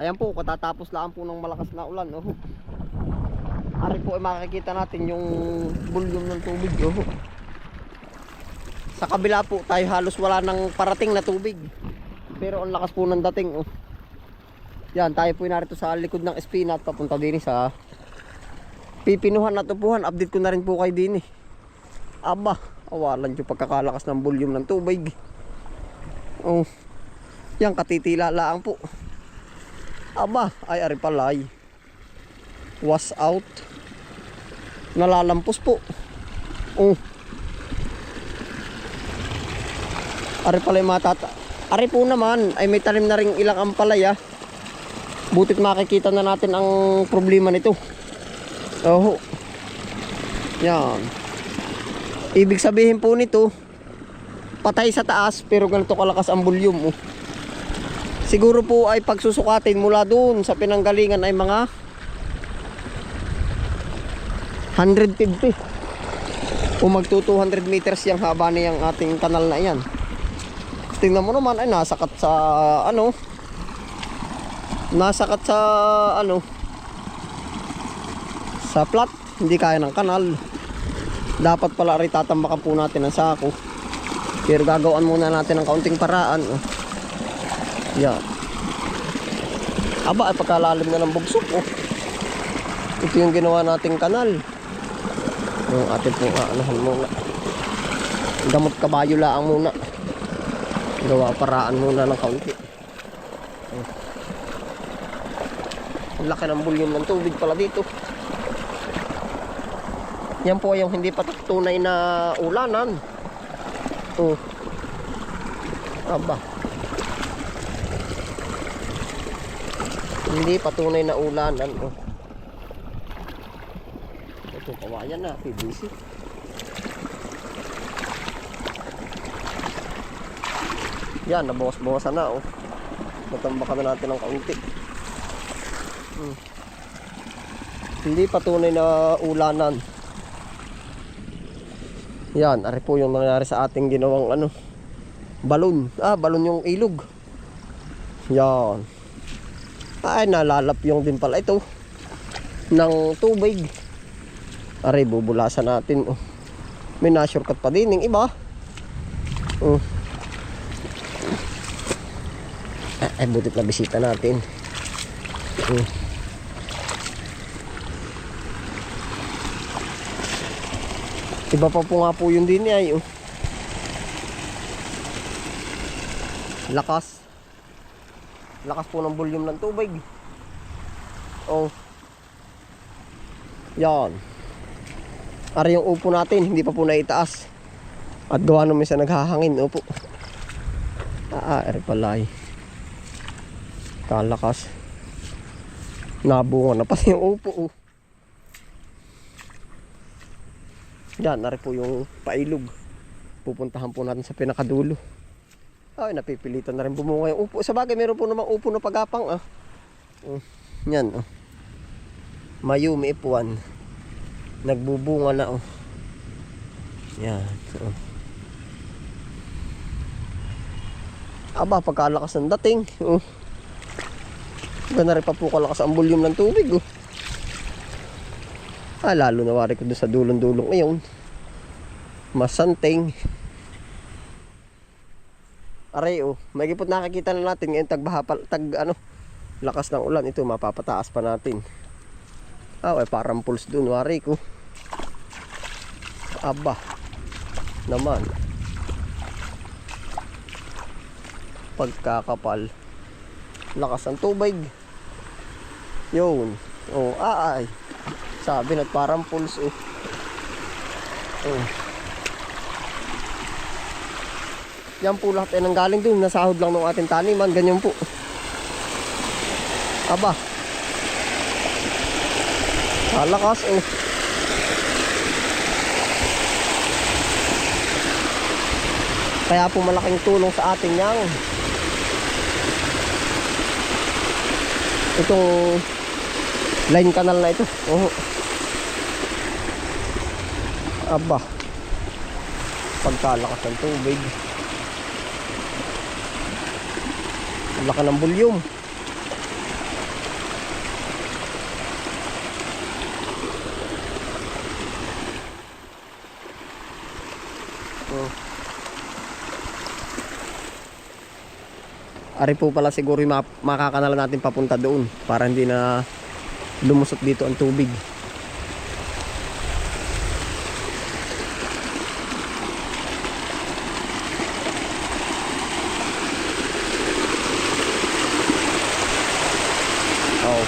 Ayan po, katatapos lang po ng malakas na ulan. Oh. Ari po ay makikita natin yung volume ng tubig. Oh. Sa kabila po tayo halos wala nang parating na tubig. Pero ang lakas po ng dating. Oh. Yan, tayo po narito sa likod ng Espina at papunta din sa Pipinuhan at Upuhan. Update ko na rin po kayo din. Aba, awalan yung pagkakalakas ng volume ng tubig. Oh. Yan, katitila lang po. Aba, ay ari pala ay was out. Nalalampos po. Oh. Ari pala yung matata. Ari po naman ay may talim na ring ilang ampalaya. Butit makikita na natin ang problema nito. Oh. Yan. Ibig sabihin po nito, patay sa taas pero ganito kalakas ang volume. Oh. Siguro po ay pagsusukatin mula doon sa pinanggalingan ay mga 150 o magto 200 meters yung haba niyang ating kanal na yan. Tingnan mo naman ay nasakat sa ano, nasakat sa ano, sa flat, hindi kaya ng kanal. Dapat pala rin tatambakan po natin ang sako, pero gagawin muna natin ng kaunting paraan. Oh. Yan. Aba, ay pagkalalim na ng bugsok. Oh. Ito yung ginawa nating kanal. Yung ating pong aanahan muna. Gamot kabayo lang muna. Gawa paraan muna ng kaunti. Oh. Laki ng volume ng tubig pala dito. Yan po yung hindi pa tunay na ulanan. Oh. Aba. Hindi patunay na ulanan. Oh. Ito kawayan na, PVC. Yan, nabawas-bawasan na. Oh. Natambakan na natin ng kaunti. Hindi patunay na ulanan. Yan, ari po yung nangyari sa ating ginawang ano, balon. Balon yung ilog. Yan. Ay, nalalapyong din pala ito ng tubig. Aray, bubulasan natin. Oh. May na-shortcut pa din yung iba. Oh. Ay, butit na bisita natin. Oh. Iba pa po nga po yun din ay. Oh. Lakas. Lakas po ng volume ng tubig. Oh. Yan. Ari yung upo natin, hindi pa po naitaas. At gawa naman sa naghahangin. Upo. Ari pala ay. Kalakas. Nabunga na pati yung upo. Oh. Yan, ari po yung pailog. Pupuntahan po natin sa pinakadulo. Ay, napipilitan na rin bumunga yung upo. Sa bagay, meron po namang upo na pagapang. Yan. Oh. Mayumi ipuan. Nagbubunga na. Oh. Yan. Oh. Aba, pagkalakas ng dating. Oh. Gana rin pa po kalakas ang volume ng tubig. Oh. Lalo nawari ko doon sa dulong-dulong ngayon. Masanting. Aray, oh, may gipot nakikita na natin ngayon lakas ng ulan. Ito mapapataas pa natin. Ay parang pulse dun, wari ko. Aba naman, pagkakapal lakas ng tubig. Yun. Oh, ay sabi na parang pulse. Oh. Oh. Yan po lahat ay nanggaling dun. Nasahod lang ng ating taniman. Ganyan po. Aba. Kalakas. Oh. Kaya po malaking tulong sa atin yang itong line canal na ito. Oh. Aba. Pagkalakas ng tubig. Laki ng volume. Ari po pala siguro yung makakanala natin papunta doon para hindi na lumusot dito ang tubig. Oh.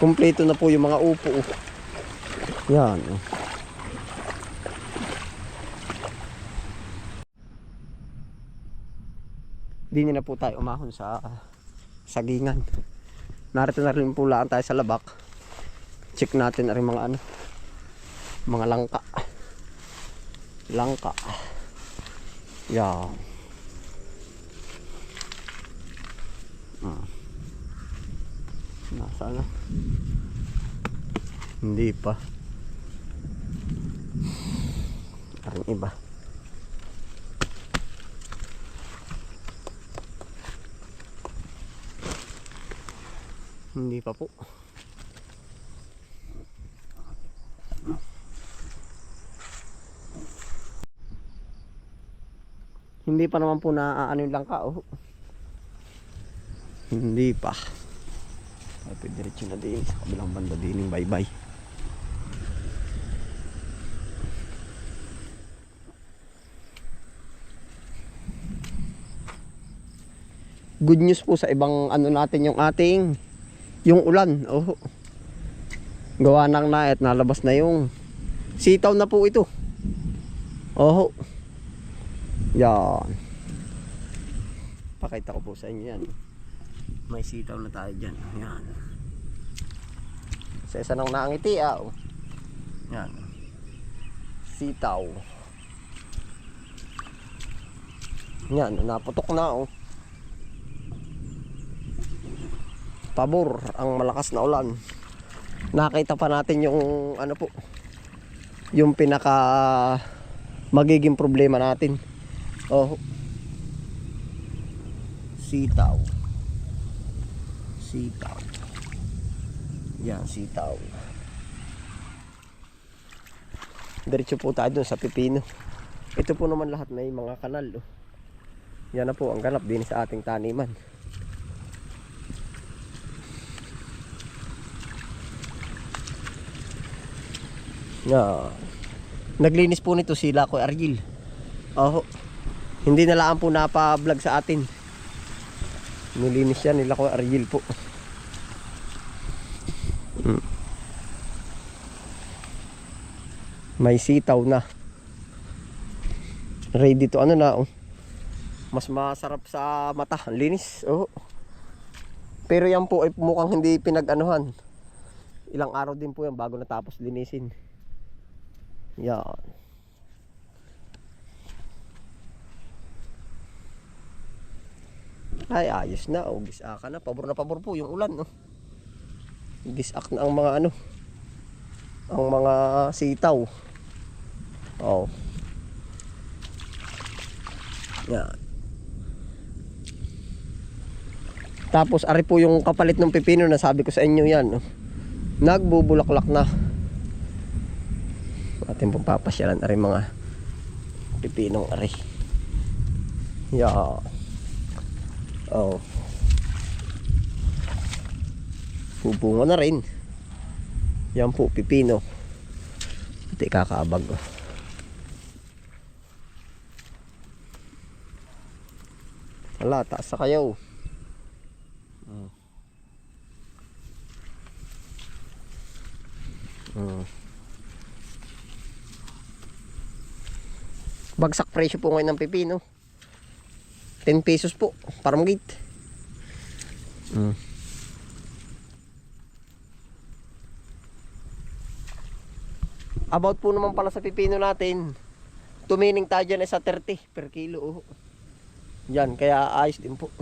Kumpleto na po yung mga upo. Yan. Di na po tayo umahon sa sagingan. Narito na rin po lang tayo sa labak. Check natin na rin mga ano, mga langka. Langka. Yan. Nasaan na? Hindi pa. Parang iba. Hindi pa po. Hindi pa naman po na ano yung langka, oh. Hindi pa. Ay, diretso na din sa kabilang banda din. Bye bye. Good news po sa ibang ano natin yung ating yung ulan. Oh. Gawa ng naet, nalabas na yung sitaw na po ito. Oh. Yan. Pakita ko po sa inyo yan. May sitaw na tayo dyan. Yan. Sa isa nang nangiti, oh. Yan. Sitaw. Yan, naputok na, oh. Pabor ang malakas na ulan. Nakita pa natin yung ano po, yung pinaka magiging problema natin. Oh. Sitaw. Sitaw. Yan, sitaw. Diretso po tayo dun sa pipino. Ito po naman lahat may mga kanal, oh. Yan na po ang ganap din sa ating taniman. Yeah. Naglinis po nito sila ko Argil. Oh. Hindi na lang po napa-vlog sa atin. Nilinis yan nila ko Argil po. May sitaw na. Ready to ano na, oh. Mas masarap sa mata, ang linis. Oh. Pero yan po ay mukhang hindi pinag-anuhan. Ilang araw din po yan bago natapos linisin. Yan. Ay, ayos na, oh. Gisaka na. Pabor na pabor po yung ulan, no. Gisak na ang mga ano, ang mga sitaw. Oh. Yan. Tapos ari po yung kapalit ng pipino na sabi ko sa inyo yan, no? Nagbubulaklak na. Atin pong papasyalan ari mga pipinong ari. Yeah. Oh. Bubunga na rin. Yan po pipino. Ito kakaabag, oh. Wala, taas sa kayo. Bagsak presyo po ngayon ng pipino. 10 pesos po, parang gate. About po naman pala sa pipino natin, tumining tayo dyan sa 30 per kilo. Yan, kaya ayos din po.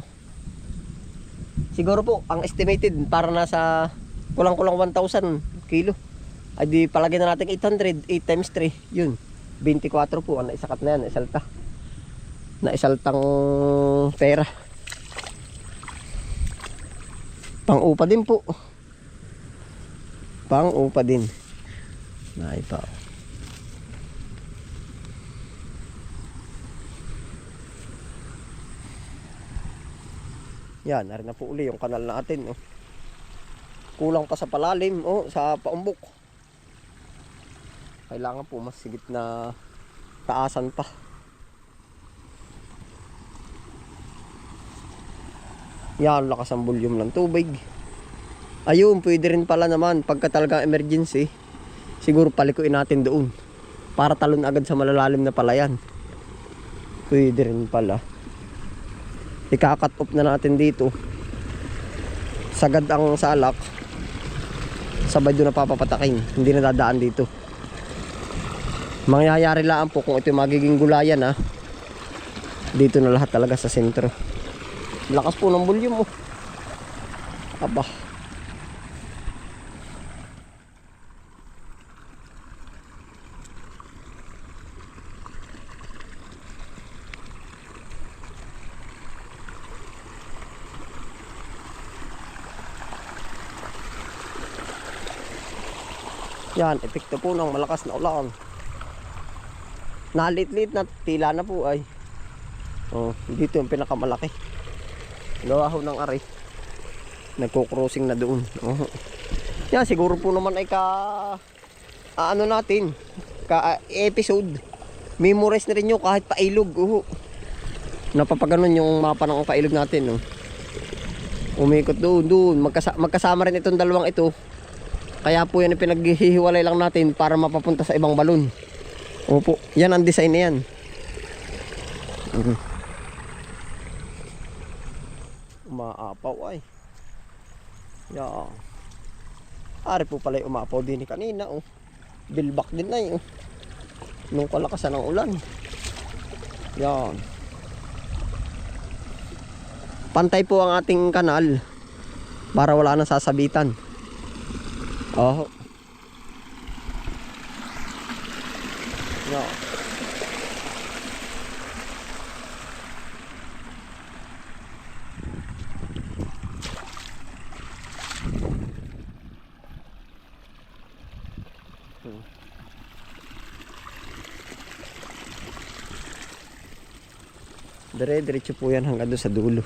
Siguro po, ang estimated para nasa kulang-kulang 1,000 kilo. Ay di palagay na natin 800, 8 times 3, yun. 24 po, ang naisakat na yan, naisalta. Naisaltang pera. Pang-upa din po. Pang-upa din. Naipa. Yan, narin na po uli yung kanal natin. Oh. Kulang pa sa palalim, oh, sa paumbok. Kailangan po mas sigit na taasan pa. Yan, lakas ang volume ng tubig. Ayun, pwede rin pala naman pagka talagang emergency. Siguro palikuin natin doon para talon agad sa malalalim na palayan. Pwede rin pala. Ika-cut off na natin dito. Sagad ang salak. Sabay doon na papapatakin. Hindi na dadaan dito. Mangyayari lang po kung ito magiging gulayan ha. Dito na lahat talaga sa sentro. Lakas po ng volume oh. Aba. Yan, epekto po ng malakas na ulan. Nalit-lit na tila na po ay. Oh, dito yung pinakamalaki. Gawa ho ng ari. Nagko-crossing na doon. Oh. Yan, siguro po naman ay ano natin, episode. Memorize na rin nyo kahit pailog. Napapaganon yung mapa ng pailog natin. Umikot doon. Magkasama rin itong dalawang ito. Kaya po yan pinaghihiwalay lang natin para mapapunta sa ibang balon. Opo, yan ang design na yan. Umaapaw ay. Yan. Ari po pala yung umaapaw din kanina. Oh. Bilbak din na yun. Nung kalakasan ng ulan. Yan. Pantay po ang ating kanal para wala nang sasabitan. Oh. No. Dire-diretso po yan hanggang doon sa dulo.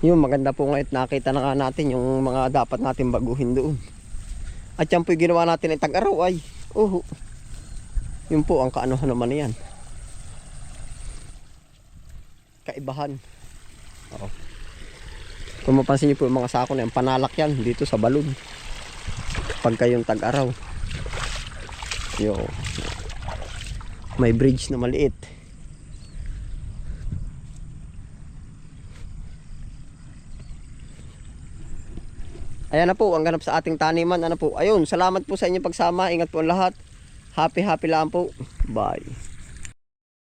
Yung maganda po ngayon, nakita na nga natin yung mga dapat natin baguhin doon. At yan po yung ginawa natin ay tag-araw ay. Yun po ang kaanohan naman yan. Kaibahan. Oo. Kung mapansin nyo po yung mga sako na yan, panalak yan dito sa balon. Pagka yung tag-araw. Yo. May bridge na maliit. Ayan na po, ang ganap sa ating taniman. Ano po? Ayun, salamat po sa inyong pagsama. Ingat po ang lahat. Happy lang po. Bye.